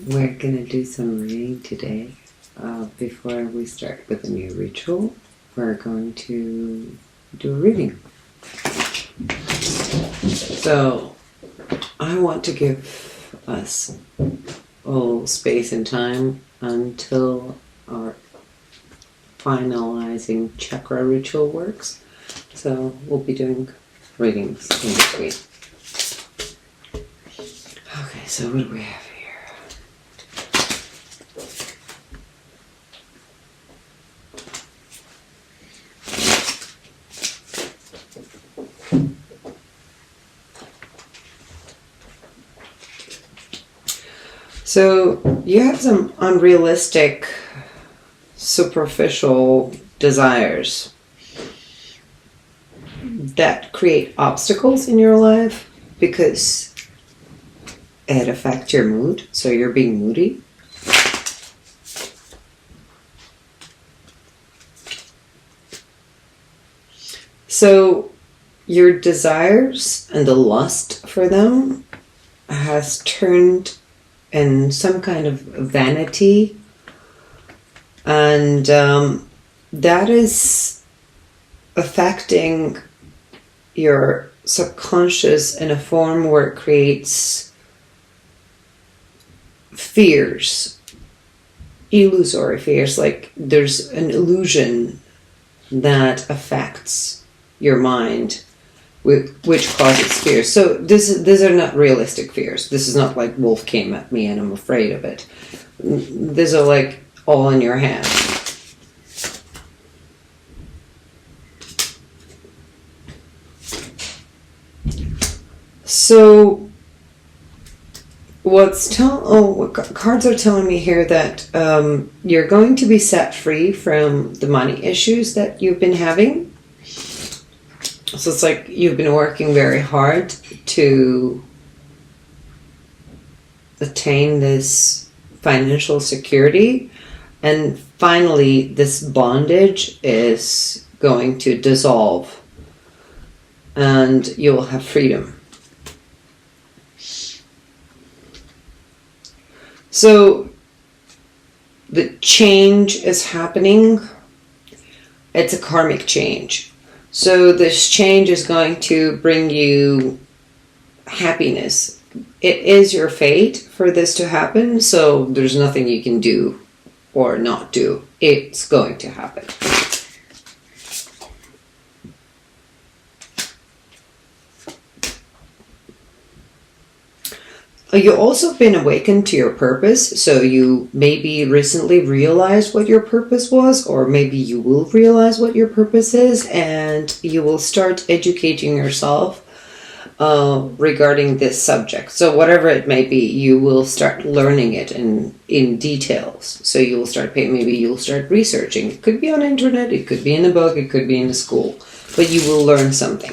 We're going to do some reading today. Before we start with a new ritual, we're going to do a reading. So, I want to give us a little space and time until our finalizing chakra ritual works. So, we'll be doing readings in between. Okay, so what do we have here? So you have some unrealistic, superficial desires that create obstacles in your life because it affects your mood, so you're being moody. So your desires and the lust for them has turned in some kind of vanity, and that is affecting your subconscious in a form where it creates fears, illusory fears, like there's an illusion that affects your mind, which causes fears. So these are not realistic fears. This is not like wolf came at me and I'm afraid of it. These are like all in your head. So what cards are telling me here that you're going to be set free from the money issues that you've been having. So it's like you've been working very hard to attain this financial security, and finally this bondage is going to dissolve and you'll have freedom. So the change is happening. It's a karmic change. So this change is going to bring you happiness. It is your fate for this to happen, so there's nothing you can do or not do. It's going to happen. You've also been awakened to your purpose, so you maybe recently realized what your purpose was, or maybe you will realize what your purpose is, and you will start educating yourself regarding this subject. So whatever it may be, you will start learning it in details. So you will start maybe you'll start researching. It could be on the internet, it could be in a book, it could be in a school, but you will learn something.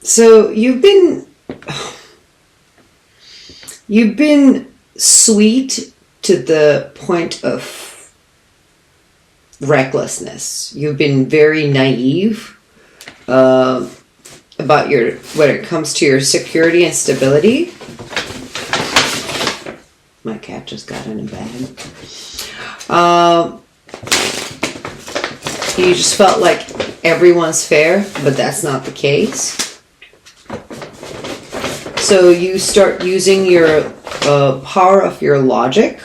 So you've been sweet to the point of recklessness. You've been very naive about when it comes to your security and stability. My cat just got in a bag. You just felt like everyone's fair, but that's not the case. So you start using your power of your logic.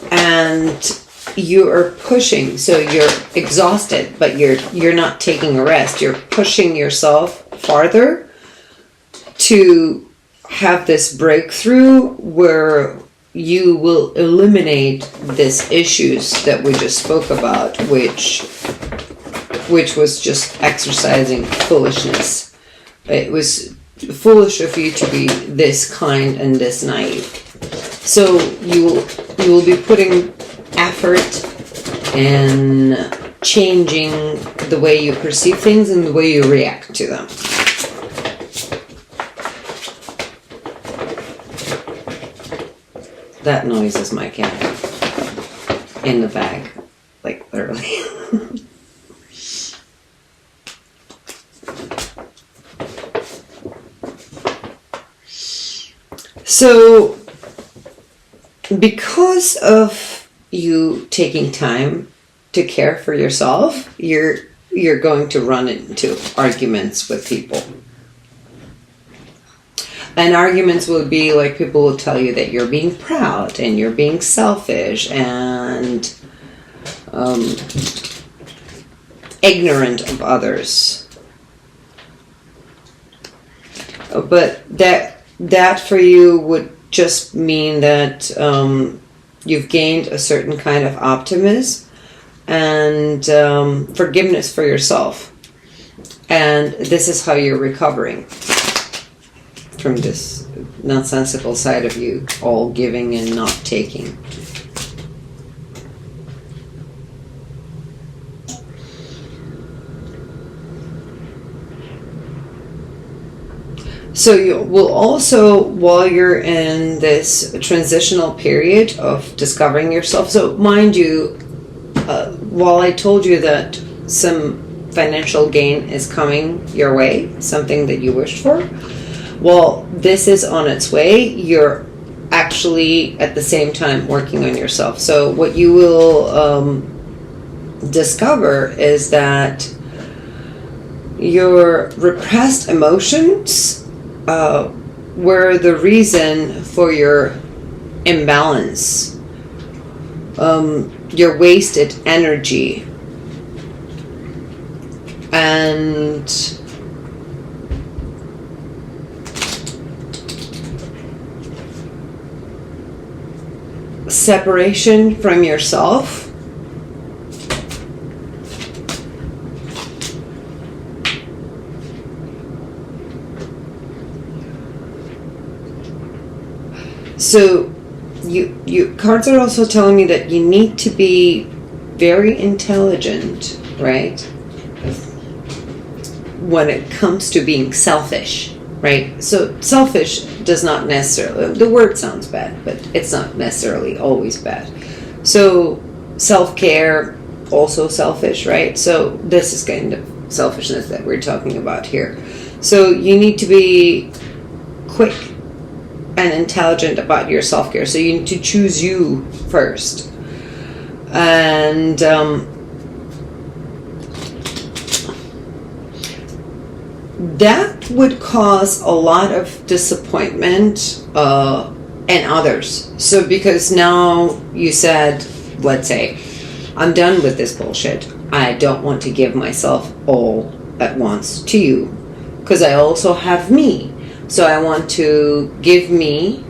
And you are pushing, so you're exhausted, but you're not taking a rest. You're pushing yourself farther to have this breakthrough where you will eliminate these issues that we just spoke about, which was just exercising foolishness. It was foolish of you to be this kind and this naive. So you will be putting effort in changing the way you perceive things and the way you react to them. That noise is my cat in the bag, like literally. So, because of you taking time to care for yourself, you're going to run into arguments with people. And arguments will be like, people will tell you that you're being proud and you're being selfish and ignorant of others. But that for you would just mean that you've gained a certain kind of optimism and forgiveness for yourself. And this is how you're recovering from this nonsensical side of you, all giving and not taking. So you will also, while you're in this transitional period of discovering yourself, so mind you, while I told you that some financial gain is coming your way, something that you wished for, well, this is on its way. You're actually at the same time working on yourself. So what you will discover is that your repressed emotions were the reason for your imbalance, your wasted energy, and separation from yourself. So you cards are also telling me that you need to be very intelligent, right? When it comes to being selfish, right? So selfish does not necessarily, the word sounds bad, but it's not necessarily always bad. So self-care, also selfish, right? So this is kind of selfishness that we're talking about here. So you need to be quick and intelligent about your self-care. So you need to choose you first. And that would cause a lot of disappointment in others. So because now you said, let's say, I'm done with this bullshit. I don't want to give myself all at once to you, because I also have me. So I want to give me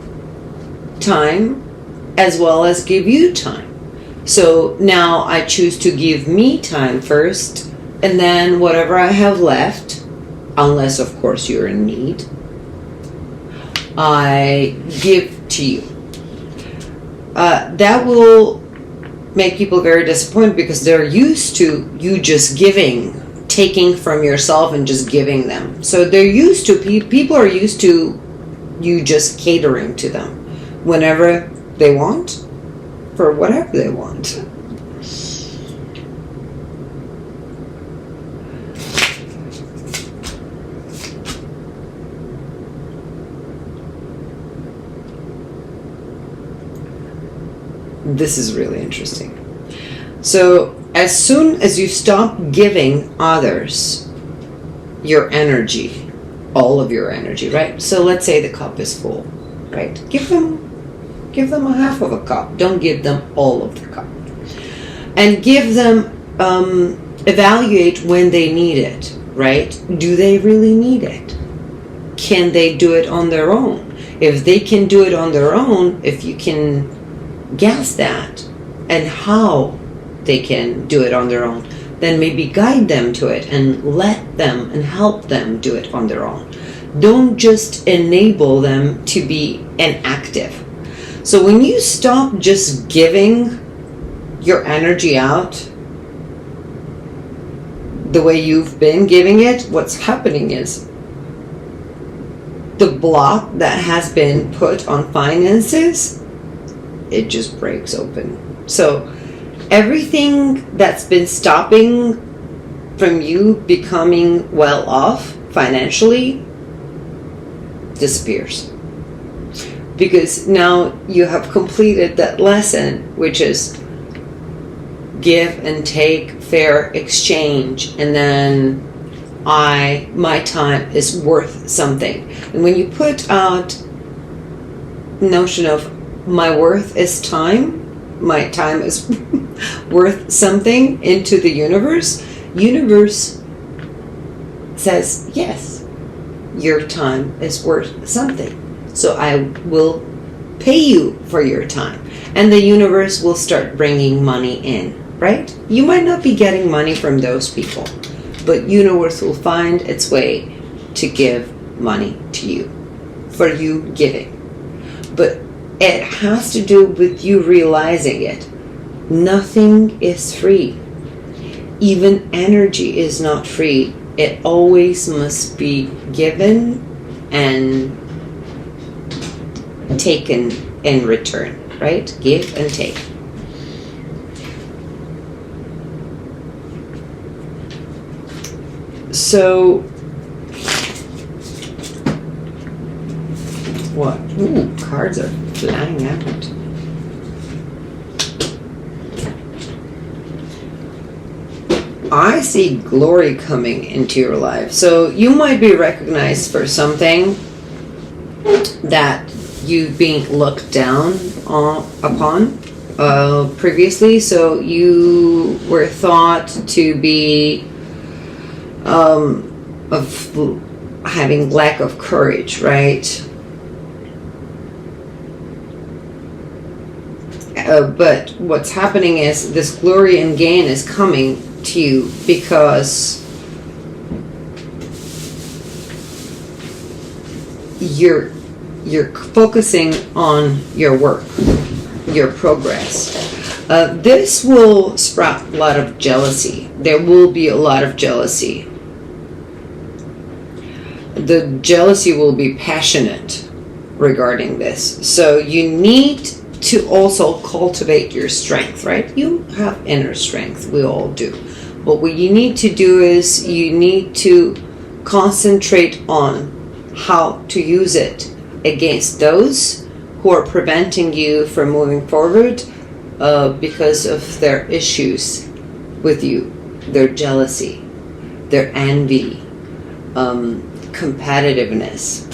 time as well as give you time. So now I choose to give me time first, and then whatever I have left, unless of course you're in need, I give to you. That will make people very disappointed because they're used to you just giving, taking from yourself and just giving them. So they're used to, people are used to you just catering to them whenever they want, for whatever they want. This is really interesting. So as soon as you stop giving others your energy, all of your energy, right? So let's say the cup is full, right? Give them a half of a cup. Don't give them all of the cup. And give them, evaluate when they need it, right? Do they really need it? Can they do it on their own? If they can do it on their own, if you can guess that and how they can do it on their own, then maybe guide them to it and let them and help them do it on their own. Don't just enable them to be inactive. So when you stop just giving your energy out the way you've been giving it, what's happening is the block that has been put on finances, it just breaks open. So everything that's been stopping from you becoming well off financially disappears. Because now you have completed that lesson, which is give and take, fair exchange, and then my time is worth something. And when you put out notion of my worth is time, my time is worth something into the universe says, yes, your time is worth something. So I will pay you for your time. And the universe will start bringing money in, right? You might not be getting money from those people, but universe will find its way to give money to you for you giving. But it has to do with you realizing it. Nothing is free. Even energy is not free. It always must be given and taken in return, right? Give and take. So, what? Ooh, cards are flying out. I see glory coming into your life. So you might be recognized for something that you've been looked down upon previously. So you were thought to be of having lack of courage, right? But what's happening is this glory and gain is coming to you because you're focusing on your work, your progress. This will sprout a lot of jealousy. There will be a lot of jealousy. The jealousy will be passionate regarding this. So you need to also cultivate your strength, right? You have inner strength, we all do. But what you need to do is you need to concentrate on how to use it against those who are preventing you from moving forward because of their issues with you, their jealousy, their envy, competitiveness.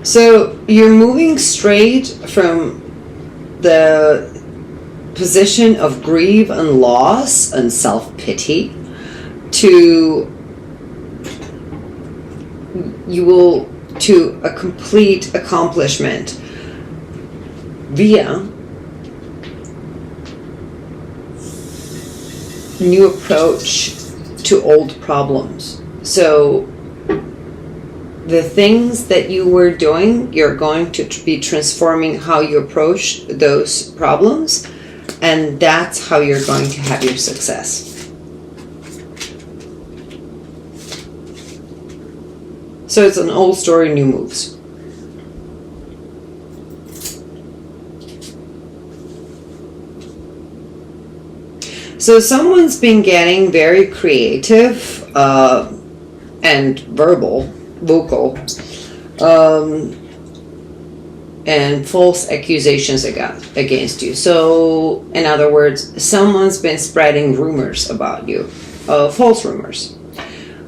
So you're moving straight from the position of grief and loss and self-pity to a complete accomplishment via new approach to old problems. So the things that you were doing, you're going to be transforming how you approach those problems, and that's how you're going to have your success. So it's an old story, new moves. So someone's been getting very creative and vocal, and false accusations against you. So, in other words, someone's been spreading rumors about you, false rumors.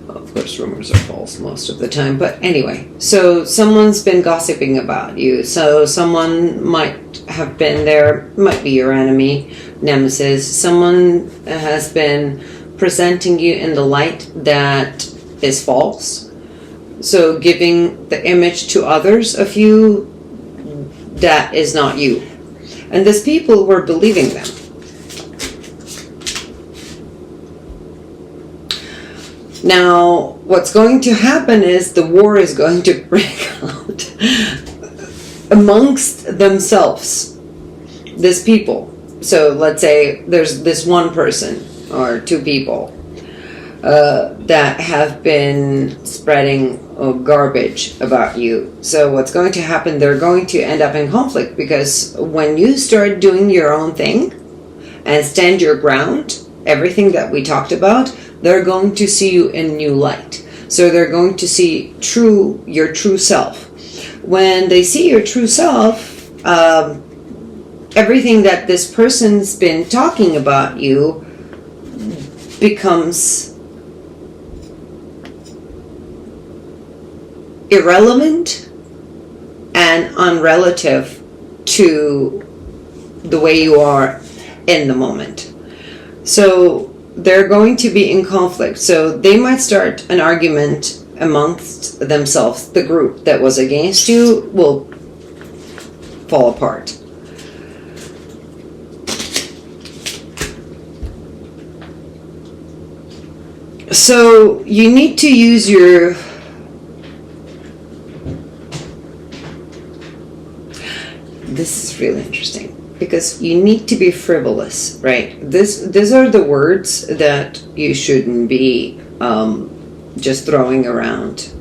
Of course, rumors are false most of the time, but anyway. So, someone's been gossiping about you. So, someone might have been there, might be your enemy, nemesis. Someone has been presenting you in the light that is false. So giving the image to others of you that is not you. And these people were believing them. Now, what's going to happen is the war is going to break out. amongst themselves, this people. So let's say there's this one person or two people that have been spreading garbage about you. So what's going to happen, they're going to end up in conflict, because when you start doing your own thing and stand your ground, everything that we talked about, they're going to see you in new light. So they're going to see your true self. When they see your true self, everything that this person's been talking about you becomes irrelevant and unrelative to the way you are in the moment. So they're going to be in conflict. So they might start an argument amongst themselves. The group that was against you will fall apart. So you need to use your this is really interesting, because you need to be frivolous, right? These are the words that you shouldn't be just throwing around.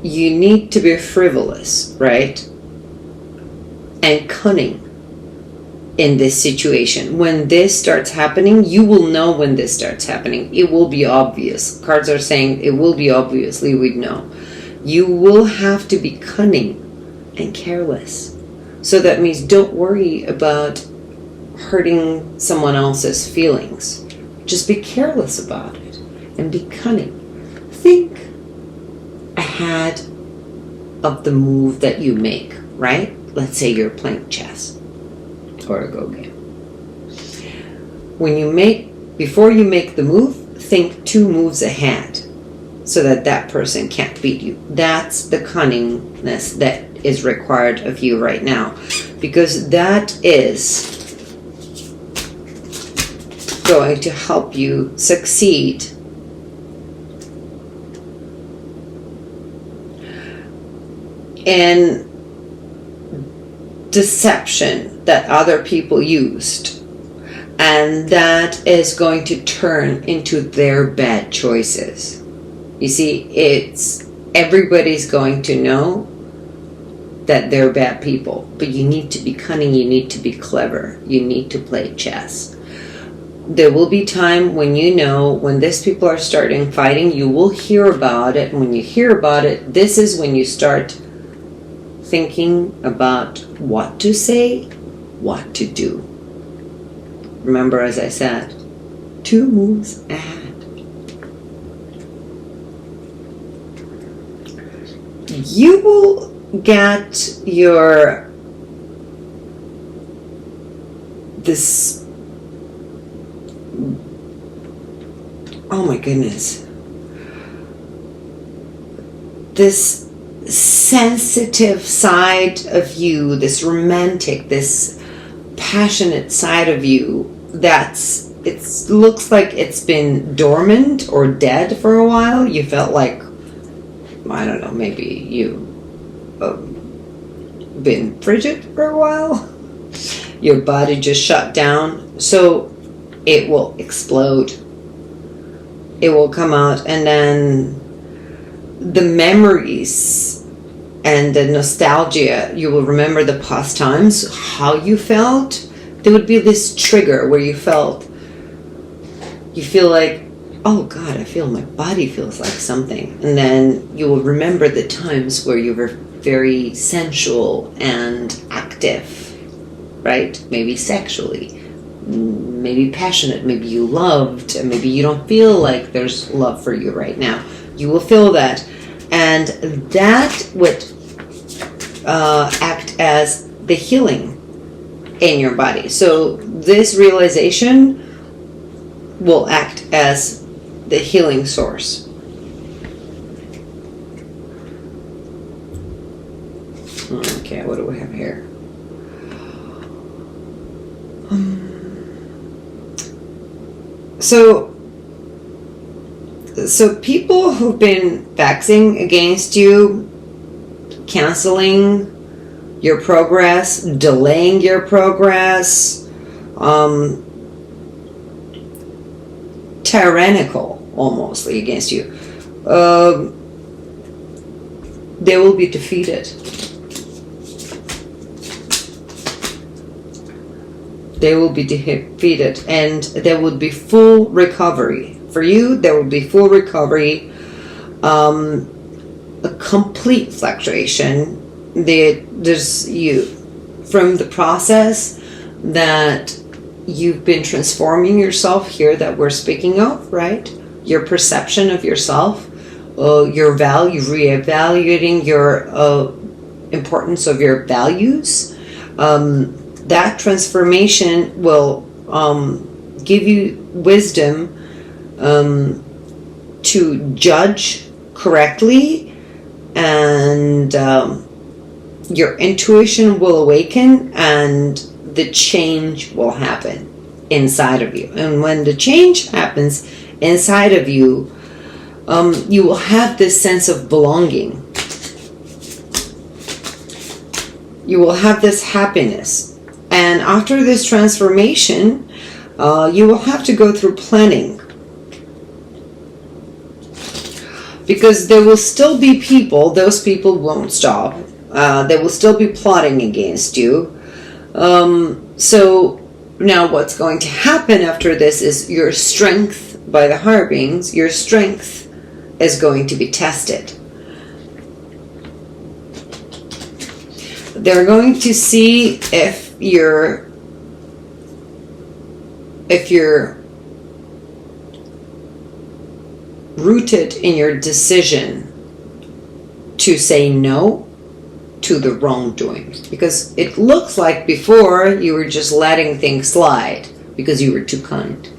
You need to be frivolous, right? And cunning in this situation. When this starts happening, you will know when this starts happening. It will be obvious. Cards are saying it will be obviously, we'd know. You will have to be cunning and careless. So that means don't worry about hurting someone else's feelings. Just be careless about it and be cunning. Think ahead of the move that you make, right? Let's say you're playing chess or a Go game. Before you make the move, think 2 moves ahead so that person can't beat you. That's the cunningness that is required of you right now, because that is going to help you succeed in deception that other people used, and that is going to turn into their bad choices. You see, everybody's going to know that they're bad people, but you need to be cunning, you need to be clever, you need to play chess. There will be time when when these people are starting fighting, you will hear about it, and when you hear about it, this is when you start thinking about what to say, what to do. Remember, as I said, 2 moves ahead. You will get oh my goodness, this sensitive side of you, this romantic, this passionate side of you it looks like it's been dormant or dead for a while. You felt like, I don't know, maybe you been frigid for a while. Your body just shut down. So it will explode. It will come out, and then the memories and the nostalgia, you will remember the past times, how you felt. There would be this trigger where you feel like, oh God, I feel my body feels like something. And then you will remember the times where you were very sensual and active, right? Maybe sexually, maybe passionate, maybe you loved, and maybe you don't feel like there's love for you right now. You will feel that. And that would act as the healing in your body. So this realization will act as the healing source. Okay, what do we have here? So people who've been vexing against you, canceling your progress, delaying your progress, tyrannical almost against you, they will be defeated. They will be defeated, and there will be full recovery. For you, there will be full recovery, a complete fluctuation. There's you from the process that you've been transforming yourself here that we're speaking of, right? Your perception of yourself, your value, reevaluating your importance of your values. That transformation will give you wisdom to judge correctly, and your intuition will awaken, and the change will happen inside of you. And when the change happens inside of you, you will have this sense of belonging. You will have this happiness. And after this transformation, you will have to go through planning. Because there will still be people, those people won't stop. They will still be plotting against you. So now what's going to happen after this is your strength, by the Harbings, your strength is going to be tested. They're going to see if you're rooted in your decision to say no to the wrongdoing, because it looks like before you were just letting things slide because you were too kind.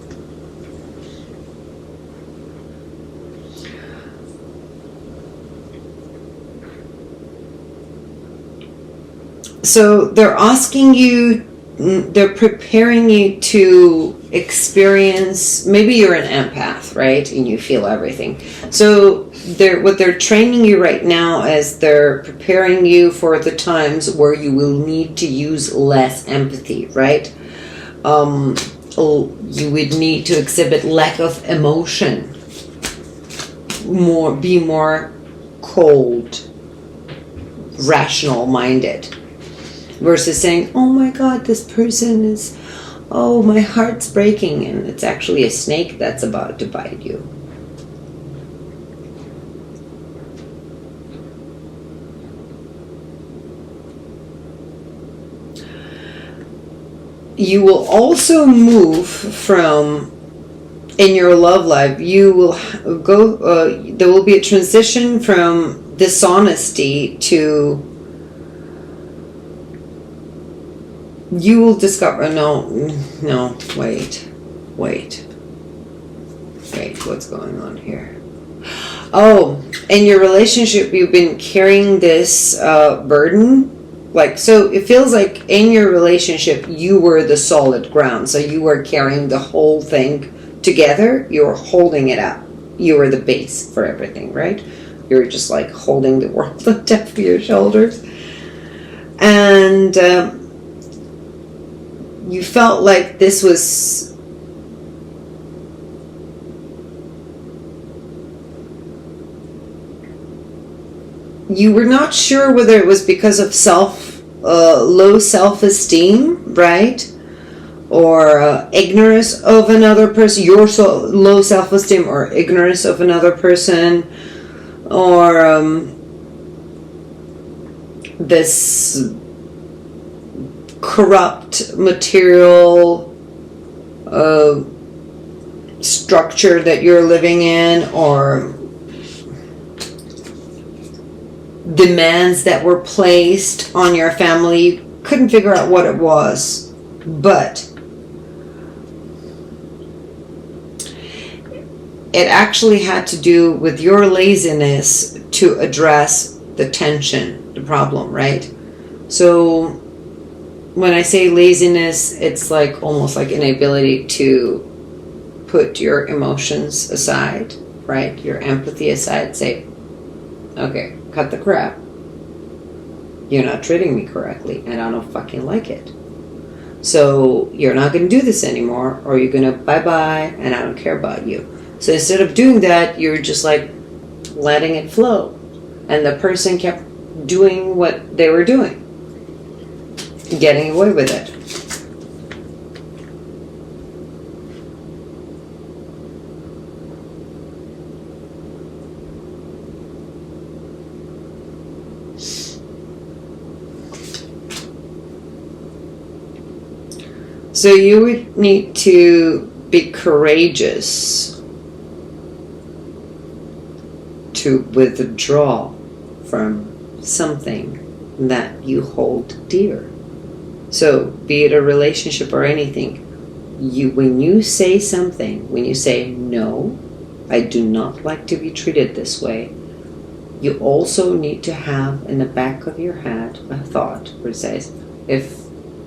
So they're asking you, they're preparing you to experience, maybe you're an empath, right? And you feel everything. So what they're training you right now is they're preparing you for the times where you will need to use less empathy, right? You would need to exhibit lack of emotion, be more cold, rational minded, versus saying, oh my God, this person is, oh, my heart's breaking, and it's actually a snake that's about to bite you. You will also move from, in your love life, you will go, there will be a transition from dishonesty to, you will discover, wait, what's going on here? Oh, in your relationship, you've been carrying this burden. Like, so it feels like in your relationship, you were the solid ground. So you were carrying the whole thing together. You were holding it up. You were the base for everything, right? You were just like holding the world on top of your shoulders. And you felt like this was, you were not sure whether it was because of low self-esteem, right? Or ignorance of another person, your low self-esteem or ignorance of another person, or this corrupt material structure that you're living in, or demands that were placed on your family. You couldn't figure out what it was, but it actually had to do with your laziness to address the tension, the problem, right? So when I say laziness, it's like almost like an inability to put your emotions aside, right? Your empathy aside. Say, okay, cut the crap. You're not treating me correctly, and I don't fucking like it. So you're not going to do this anymore, or you're going to bye-bye, and I don't care about you. So instead of doing that, you're just like letting it flow. And the person kept doing what they were doing, getting away with it. So you would need to be courageous to withdraw from something that you hold dear. So be it a relationship or anything, when you say something, when you say, no, I do not like to be treated this way, you also need to have in the back of your head a thought where it says, if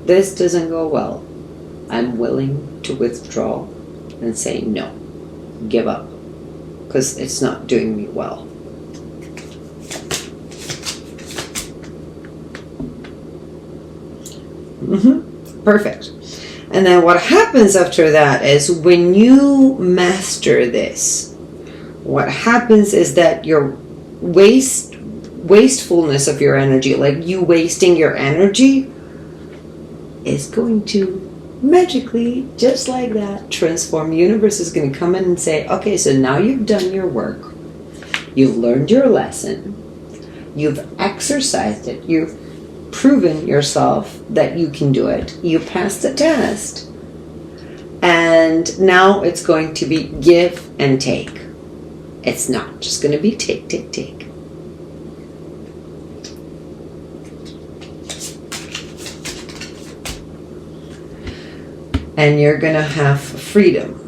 this doesn't go well, I'm willing to withdraw and say no, give up, because it's not doing me well. Perfect. And then what happens after that is when you master this, what happens is that your wastefulness of your energy, like you wasting your energy, is going to magically, just like that, transform. The universe is going to come in and say, okay, so now you've done your work. You've learned your lesson. You've exercised it. You've proven yourself that you can do it. You passed the test. And now it's going to be give and take. It's not just going to be take, take, take. And you're going to have freedom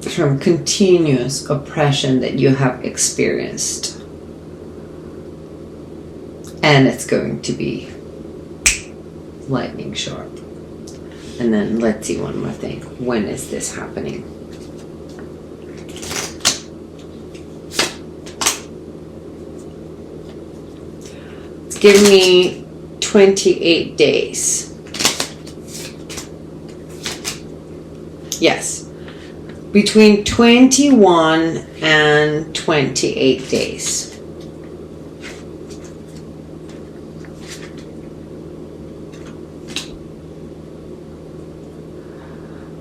from continuous oppression that you have experienced. And it's going to be lightning sharp. And then let's see one more thing. When is this happening? Give me 28 days. Yes. Between 21 and 28 days.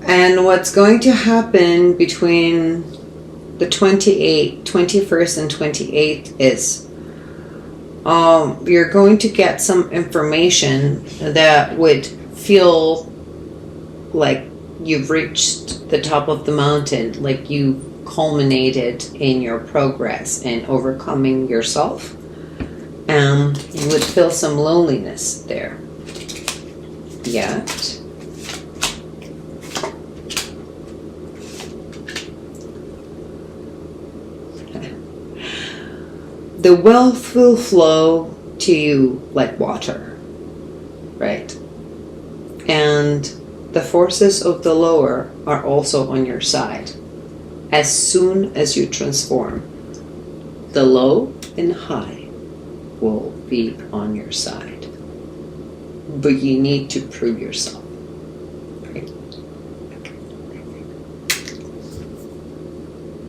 And what's going to happen between the 21st and 28th is you're going to get some information that would feel like you've reached the top of the mountain, like you culminated in your progress and overcoming yourself. You would feel some loneliness there. Yet, the wealth will flow to you like water, right? And the forces of the lower are also on your side. As soon as you transform, the low and high will be on your side. But you need to prove yourself.